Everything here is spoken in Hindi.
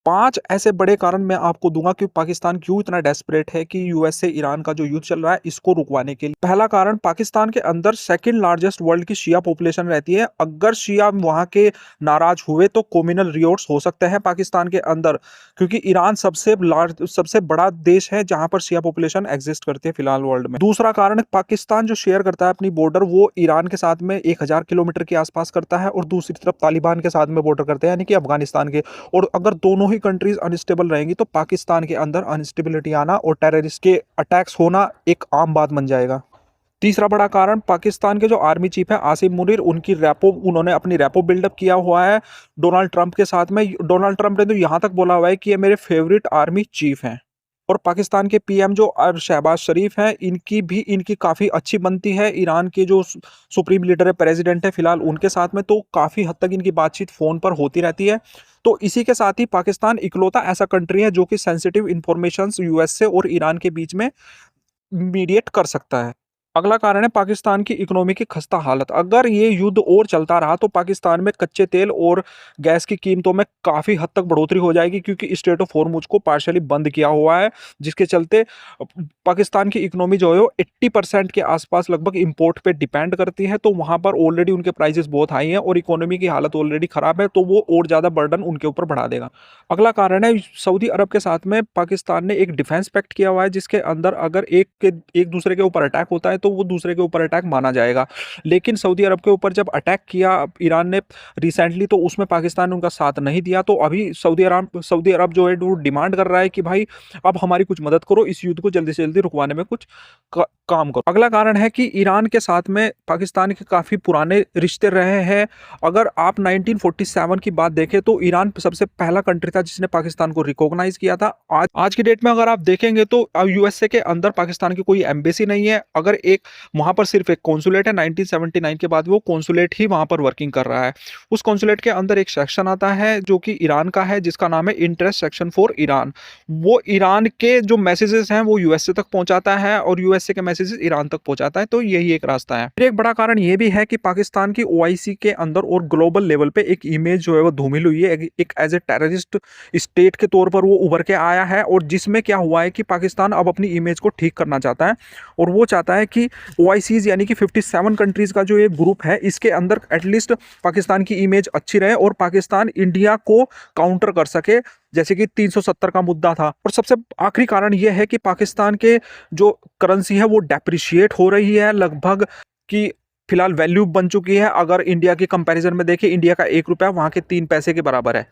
5 ऐसे बड़े कारण मैं आपको दूँगा कि पाकिस्तान क्यों इतना डेस्परेट है कि यूएस से ईरान का जो युद्ध चल रहा है इसको रुकवाने के लिए। पहला कारण, पाकिस्तान के अंदर सेकंड लार्जेस्ट वर्ल्ड की शिया पॉपुलेशन रहती है। अगर शिया वहाँ के नाराज़ हुए तो कम्युनल रिवॉल्ट्स हो सकते हैं पाकिस्तान के अंदर, क्योंकि ईरान सबसे बड़ा देश है जहाँ पर शिया पॉपुलेशन एग्जिस्ट करती है फिलहाल वर्ल्ड में। दूसरा कारण, पाकिस्तान जो शेयर करता है अपनी बॉर्डर वो ईरान के साथ में 1000 किलोमीटर के आसपास करता है और दूसरी तरफ तालिबान के साथ में बॉर्डर करते हैं, यानी कि अफगानिस्तान के। और अगर दोनों ही कंट्रीज अनस्टेबल रहेंगी तो पाकिस्तान के अंदर अनस्टेबिलिटी आना और टेररिस्ट के अटैक्स होना एक आम बात बन जाएगा। तीसरा बड़ा कारण, पाकिस्तान के जो आर्मी चीफ है आसिम मुनीर, उन्होंने अपनी रैपो बिल्डअप किया हुआ है डोनाल्ड ट्रंप के साथ में। डोनाल्ड ट्रंप ने तो यहाँ तक बोला हुआ है कि ये मेरे फेवरेट आर्मी चीफ हैं। और पाकिस्तान के पीएम जो शहबाज शरीफ हैं, इनकी काफ़ी अच्छी बनती है ईरान के जो सुप्रीम लीडर है, प्रेसिडेंट है फिलहाल उनके साथ में, तो काफ़ी हद तक इनकी बातचीत फ़ोन पर होती रहती है। तो इसी के साथ ही पाकिस्तान इकलौता ऐसा कंट्री है जो कि सेंसिटिव इंफॉर्मेशन यूएस से और ईरान के बीच में मीडिएट कर सकता है। अगला कारण है पाकिस्तान की इकोनॉमी की खस्ता हालत। अगर ये युद्ध और चलता रहा तो पाकिस्तान में कच्चे तेल और गैस की कीमतों में काफ़ी हद तक बढ़ोतरी हो जाएगी, क्योंकि स्ट्रेट ऑफ हॉर्मुज को पार्शियली बंद किया हुआ है, जिसके चलते पाकिस्तान की इकोनॉमी जो है वो 80% के आसपास लगभग इंपोर्ट पे डिपेंड करती है। तो वहाँ पर ऑलरेडी उनके प्राइसेस बहुत हाई हैं और इकोनॉमी की हालत ऑलरेडी ख़राब है, तो वो और ज़्यादा बर्डन उनके ऊपर बढ़ा देगा। अगला कारण है सऊदी अरब के साथ में पाकिस्तान ने एक डिफेंस पैक्ट किया हुआ है, जिसके अंदर अगर एक दूसरे के ऊपर अटैक होता है तो वो दूसरे के ऊपर अटैक माना जाएगा। लेकिन सऊदी अरब के ऊपर जब अटैक किया ईरान ने रिसेंटली, तो उसमें पाकिस्तान ने उनका साथ नहीं दिया। तो अभी सऊदी अरब जो है वो डिमांड कर रहा है कि भाई अब हमारी कुछ मदद करो, इस युद्ध को जल्दी से जल्दी रुकवाने में कुछ काम करो। अगला कारण है कि ईरान के साथ में पाकिस्तान के काफ़ी पुराने रिश्ते रहे हैं। अगर आप 1947 की बात देखें तो ईरान सबसे पहला कंट्री था जिसने पाकिस्तान को रिकॉग्नाइज किया था। आज की डेट में अगर आप देखेंगे तो यूएसए के अंदर पाकिस्तान की कोई एम्बेसी नहीं है। अगर वहां पर सिर्फ एक कॉन्सुलेट है, 1979 के बाद वो कॉन्सुलेट ही वहां पर वर्किंग कर रहा है। उस कॉन्सुलेट के अंदर एक सेक्शन आता है जो कि ईरान का है, जिसका नाम है इंटरेस्ट सेक्शन फॉर ईरान। वो ईरान के जो मैसेजेस हैं वो यूएसए तक पहुंचाता है और यूएसए के मैसेजेस ईरान तक पहुंचाता है। तो यही एक रास्ता है। फिर एक बड़ा कारण ये भी है कि पाकिस्तान की ओआईसी के अंदर और ग्लोबल लेवल पे एक इमेज जो है वो धूमिल हुई है, एक एज ए टेररिस्ट स्टेट के तौर पर वो उभर के आया है। और जिसमें क्या हुआ है कि पाकिस्तान अब अपनी इमेज को ठीक करना चाहता है और वो चाहता है कि ओआईसीज यानी कि 57 कंट्रीज का जो एक ग्रुप है इसके अंदर एटलीस्ट पाकिस्तान की इमेज अच्छी रहे और पाकिस्तान इंडिया को काउंटर कर सके, जैसे कि 370 का मुद्दा था। और सबसे आखिरी कारण यह है कि पाकिस्तान के जो करेंसी है वो डेप्रिशिएट हो रही है, लगभग कि फिलहाल वैल्यू बन चुकी है। अगर इंडिया के कंपैरिजन में देखें, इंडिया का 1 रुपया वहां के 3 पैसे के बराबर है।